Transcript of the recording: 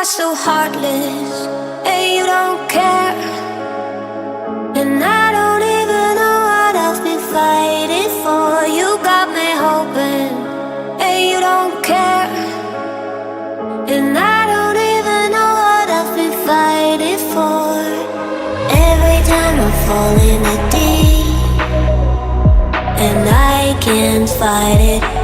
are so heartless, and you don't care. And I don't even know what I've been fighting for. You got me hoping, and you don't care. And I don't even know what I've been fighting for. Every time I fall in the deep, and I can't fight it.